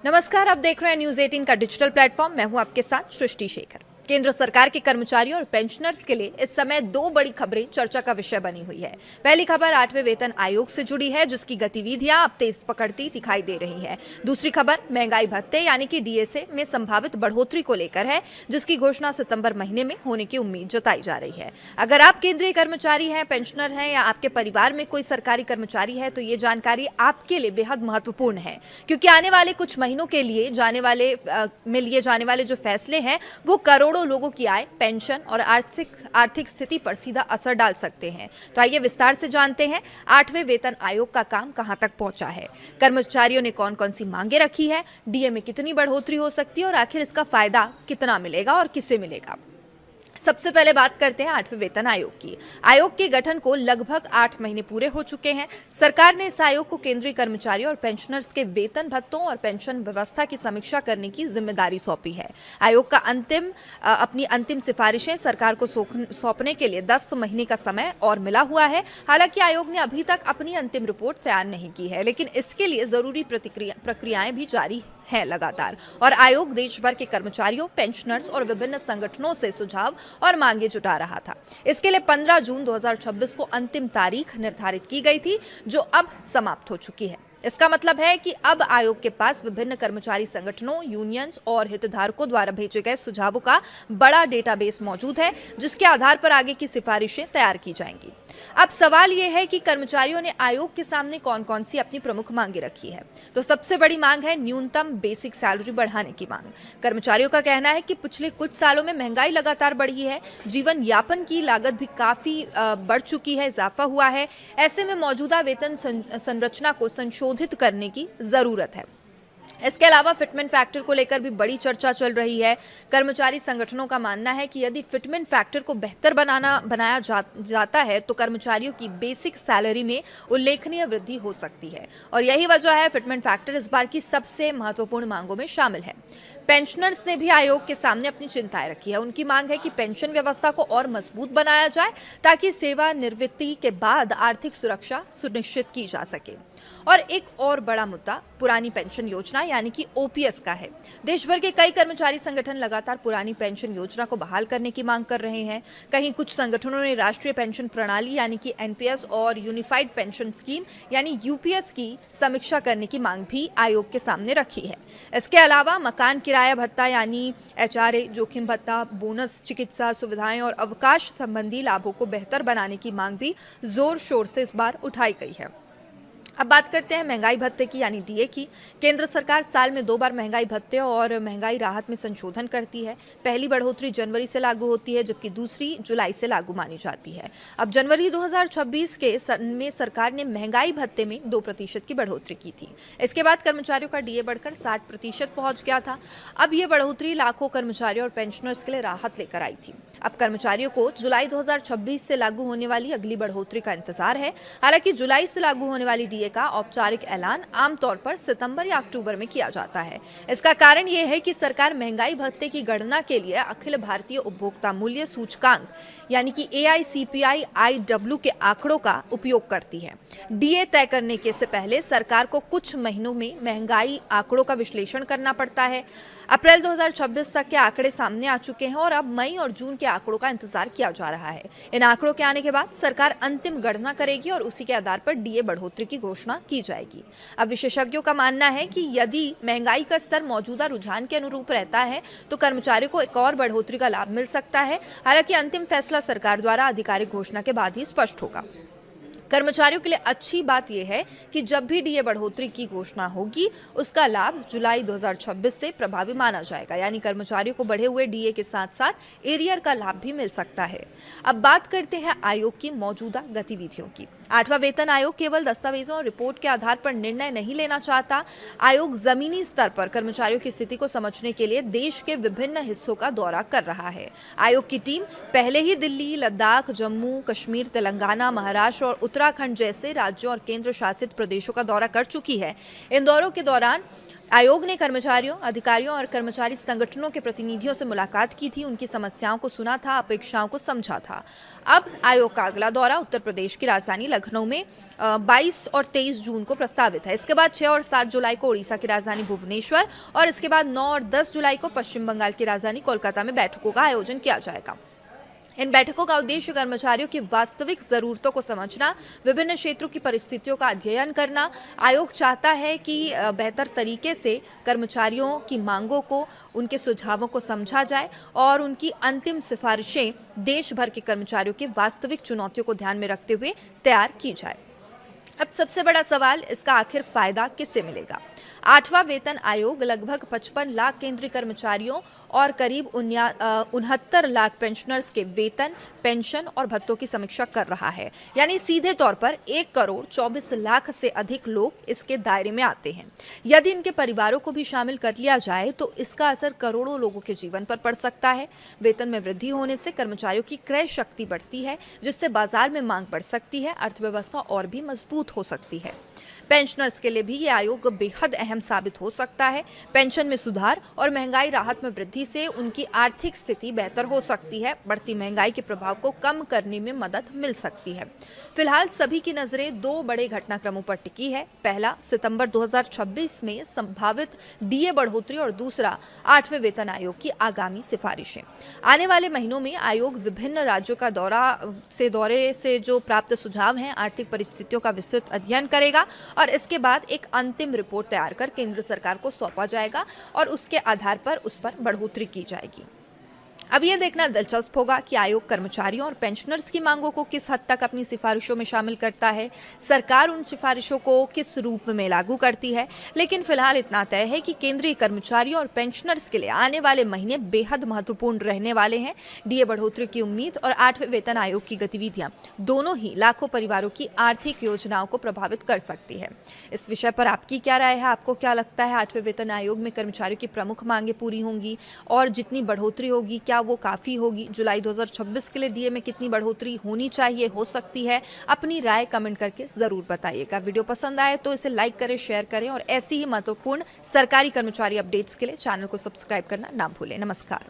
नमस्कार, आप देख रहे हैं न्यूज 18 का डिजिटल प्लेटफॉर्म। मैं हूं आपके साथ सृष्टि शेखर। केंद्र सरकार के कर्मचारियों और पेंशनर्स के लिए इस समय दो बड़ी खबरें चर्चा का विषय बनी हुई है। पहली खबर 8वें वेतन आयोग से जुड़ी है, जिसकी गतिविधियां अब तेज पकड़ती दिखाई दे रही है। दूसरी खबर महंगाई भत्ते यानी कि डीएसए में संभावित बढ़ोतरी को लेकर है, जिसकी घोषणा सितंबर महीने में होने की उम्मीद जताई जा रही है। अगर आप केंद्रीय कर्मचारी हैं, पेंशनर हैं या आपके परिवार में कोई सरकारी कर्मचारी है, तो ये जानकारी आपके लिए बेहद महत्वपूर्ण है, क्योंकि आने वाले कुछ महीनों के लिए लिए जाने वाले जो फैसले हैं वो करोड़ों लोगों की आय, पेंशन और आर्थिक स्थिति पर सीधा असर डाल सकते हैं। तो आइए विस्तार से जानते हैं 8वें वेतन आयोग का काम कहां तक पहुंचा है, कर्मचारियों ने कौन कौन सी मांगे रखी है, डीए में कितनी बढ़ोतरी हो सकती है और आखिर इसका फायदा कितना मिलेगा और किसे मिलेगा। सबसे पहले बात करते हैं 8वें वेतन आयोग की। आयोग के गठन को लगभग 8 महीने पूरे हो चुके हैं। सरकार ने इस आयोग को केंद्रीय कर्मचारियों और पेंशनर्स के वेतन भत्तों और पेंशन व्यवस्था की समीक्षा करने की जिम्मेदारी सौंपी है। आयोग का अपनी अंतिम सिफारिशें सरकार को सौंपने के लिए 10 महीने का समय और मिला हुआ है। हालांकि आयोग ने अभी तक अपनी अंतिम रिपोर्ट तैयार नहीं की है, लेकिन इसके लिए जरूरी प्रक्रियाएं भी जारी है लगातार। और आयोग देश भर के कर्मचारियों, पेंशनर्स और विभिन्न संगठनों से सुझाव और मांगे जुटा रहा था। इसके लिए 15 जून 2026 को अंतिम तारीख निर्धारित की गई थी, जो अब समाप्त हो चुकी है। इसका मतलब है कि अब आयोग के पास विभिन्न कर्मचारी संगठनों, यूनियंस और हितधारकों द्वारा भेजे गए सुझावों का बड़ा डेटाबेस मौजूद है, जिसके आधार पर आगे की सिफारिशें तैयार की जाएंगी। अब सवाल यह है कि कर्मचारियों ने आयोग के सामने कौन कौन सी अपनी प्रमुख मांगे रखी है। तो सबसे बड़ी मांग है न्यूनतम बेसिक सैलरी बढ़ाने की मांग। कर्मचारियों का कहना है कि पिछले कुछ सालों में महंगाई लगातार बढ़ी है, जीवन यापन की लागत भी काफी बढ़ चुकी है, इजाफा हुआ है। ऐसे में मौजूदा वेतन संरचना को संशोधित करने की जरूरत है। इसके अलावा फिटमेंट फैक्टर को लेकर भी बड़ी चर्चा चल रही है। कर्मचारी संगठनों का मानना है कि यदि फिटमेंट फैक्टर को बेहतर बनाया जाता है तो कर्मचारियों की बेसिक सैलरी में उल्लेखनीय वृद्धि हो सकती है, और यही वजह है फिटमेंट फैक्टर इस बार की सबसे महत्वपूर्ण मांगों में शामिल है। पेंशनर्स ने भी आयोग के सामने अपनी चिंताएं रखी है। उनकी मांग है कि पेंशन व्यवस्था को और मजबूत बनाया जाए, ताकि सेवानिवृत्ति के बाद आर्थिक सुरक्षा सुनिश्चित की जा सके। और एक और बड़ा मुद्दा पुरानी पेंशन योजना यानी कि ओपीएस का है। देश भर के कई कर्मचारी संगठन लगातार पुरानी पेंशन योजना को बहाल करने की मांग कर रहे हैं। कहीं कुछ संगठनों ने राष्ट्रीय पेंशन प्रणाली यानी कि एनपीएस और यूनिफाइड पेंशन स्कीम यानी यूपीएस की समीक्षा करने की मांग भी आयोग के सामने रखी है। इसके अलावा मकान किराया भत्ता यानी एचआरए, जोखिम भत्ता, बोनस, चिकित्सा सुविधाएं और अवकाश संबंधी लाभों को बेहतर बनाने की मांग भी जोर शोर से इस बार उठाई गई है। अब बात करते हैं महंगाई भत्ते की यानी डीए की। केंद्र सरकार साल में 2 बार महंगाई भत्ते और महंगाई राहत में संशोधन करती है। पहली बढ़ोतरी जनवरी से लागू होती है, जबकि दूसरी जुलाई से लागू मानी जाती है। अब जनवरी 2026 में सरकार ने महंगाई भत्ते में 2% की बढ़ोतरी की थी। इसके बाद कर्मचारियों का डीए बढ़कर 60% पहुंच गया था। अब ये बढ़ोतरी लाखों कर्मचारियों और पेंशनर्स के लिए राहत लेकर आई थी। अब कर्मचारियों को जुलाई 2026 से लागू होने वाली अगली बढ़ोतरी का इंतजार है। हालांकि जुलाई से लागू होने वाली डीए का औपचारिक ऐलान आमतौर पर सितंबर या अक्टूबर में किया जाता है। इसका कारण यह है कि सरकार महंगाई भत्ते की गणना के लिए अखिल भारतीय उपभोक्ता मूल्य सूचकांक यानी कि AICPI-IW के आंकड़ों का उपयोग करती है। डीए तय करने के से पहले सरकार को कुछ महीनों में महंगाई आंकड़ों का विश्लेषण करना पड़ता है। अप्रैल 2026 तक के आंकड़े सामने आ चुके हैं और अब मई और जून के आंकड़ों का इंतजार किया जा रहा है। इन आंकड़ों के आने के बाद सरकार अंतिम गणना करेगी और उसी के आधार पर डीए बढ़ोतरी की घोषणा की जाएगी। अब विशेषज्ञों का मानना है कि यदि महंगाई का स्तर मौजूदा रुझान के अनुरूप रहता है तो कर्मचारियों को एक और बढ़ोतरी का लाभ मिल सकता है। हालांकि अंतिम फैसला सरकार द्वारा आधिकारिक घोषणा के बाद ही स्पष्ट होगा। कर्मचारियों के लिए अच्छी बात यह है कि जब भी डीए बढ़ोतरी की घोषणा होगी, उसका लाभ जुलाई 2026 से प्रभावी माना जाएगा, यानी कर्मचारियों को बढ़े हुए डीए के साथ साथ एरियर का लाभ भी मिल सकता है। अब बात करते हैं आयोग की मौजूदा गतिविधियों की। 8वां वेतन आयोग केवल दस्तावेजों और रिपोर्ट के आधार पर निर्णय नहीं लेना चाहता। आयोग जमीनी स्तर पर कर्मचारियों की स्थिति को समझने के लिए देश के विभिन्न हिस्सों का दौरा कर रहा है। आयोग की टीम पहले ही दिल्ली, लद्दाख, जम्मू कश्मीर, तेलंगाना, महाराष्ट्र और उत्तराखंड जैसे राज्यों और केंद्र शासित प्रदेशों का दौरा कर चुकी है। इन दौरों के दौरान आयोग ने कर्मचारियों, अधिकारियों और कर्मचारी संगठनों के प्रतिनिधियों से मुलाकात की थी, उनकी समस्याओं को सुना था, अपेक्षाओं को समझा था। अब आयोग का अगला दौरा उत्तर प्रदेश की राजधानी लखनऊ में 22 और 23 जून को प्रस्तावित है। इसके बाद 6 और 7 जुलाई को उड़ीसा की राजधानी भुवनेश्वर और इसके बाद 9 और 10 जुलाई को पश्चिम बंगाल की राजधानी कोलकाता में बैठकों का आयोजन किया जाएगा। इन बैठकों का उद्देश्य कर्मचारियों की वास्तविक जरूरतों को समझना, विभिन्न क्षेत्रों की परिस्थितियों का अध्ययन करना। आयोग चाहता है कि बेहतर तरीके से कर्मचारियों की मांगों को, उनके सुझावों को समझा जाए और उनकी अंतिम सिफारिशें देश भर के कर्मचारियों की वास्तविक चुनौतियों को ध्यान में रखते हुए तैयार की जाए। अब सबसे बड़ा सवाल, इसका आखिर फायदा किससे मिलेगा? 8वां वेतन आयोग लगभग 55 लाख केंद्रीय कर्मचारियों और करीब 69 लाख पेंशनर्स के वेतन, पेंशन और भत्तों की समीक्षा कर रहा है। यानी सीधे तौर पर 1 करोड़ 24 लाख से अधिक लोग इसके दायरे में आते हैं। यदि इनके परिवारों को भी शामिल कर लिया जाए तो इसका असर करोड़ों लोगों के जीवन पर पड़ सकता है। वेतन में वृद्धि होने से कर्मचारियों की क्रय शक्ति बढ़ती है, जिससे बाजार में मांग बढ़ सकती है, अर्थव्यवस्था और भी मजबूत हो सकती है। पेंशनर्स के लिए भी ये आयोग बेहद अहम साबित हो सकता है। पेंशन में सुधार और महंगाई राहत में वृद्धि से उनकी आर्थिक स्थिति बेहतर हो सकती है। बढ़ती महंगाई के प्रभाव को कम करने में मदद मिल सकती है। फिलहाल सभी की नजरें 2 बड़े घटनाक्रमों पर टिकी है। पहला, सितंबर 2026 में संभावित डीए बढ़ोतरी और दूसरा, 8वें वेतन आयोग की आगामी सिफारिशें। आने वाले महीनों में आयोग विभिन्न राज्यों का दौरे से जो प्राप्त सुझाव हैं, आर्थिक परिस्थितियों का विस्तृत अध्ययन करेगा और इसके बाद एक अंतिम रिपोर्ट तैयार कर केंद्र सरकार को सौंपा जाएगा और उसके आधार पर उस पर बढ़ोतरी की जाएगी। अब यह देखना दिलचस्प होगा कि आयोग कर्मचारियों और पेंशनर्स की मांगों को किस हद तक अपनी सिफारिशों में शामिल करता है, सरकार उन सिफारिशों को किस रूप में लागू करती है। लेकिन फिलहाल इतना तय है कि केंद्रीय कर्मचारियों और पेंशनर्स के लिए आने वाले महीने बेहद महत्वपूर्ण रहने वाले हैं। डीए बढ़ोतरी की उम्मीद और 8वें वेतन आयोग की गतिविधियां दोनों ही लाखों परिवारों की आर्थिक योजनाओं को प्रभावित कर सकती है। इस विषय पर आपकी क्या राय है? आपको क्या लगता है 8वें वेतन आयोग में कर्मचारियों की प्रमुख मांगे पूरी होंगी और जितनी बढ़ोतरी होगी क्या वो काफ़ी होगी? जुलाई 2026 के लिए डीए में कितनी बढ़ोतरी होनी चाहिए, हो सकती है? अपनी राय कमेंट करके ज़रूर बताइएगा। वीडियो पसंद आए तो इसे लाइक करें, शेयर करें और ऐसी ही महत्वपूर्ण सरकारी कर्मचारी अपडेट्स के लिए चैनल को सब्सक्राइब करना ना भूलें। नमस्कार।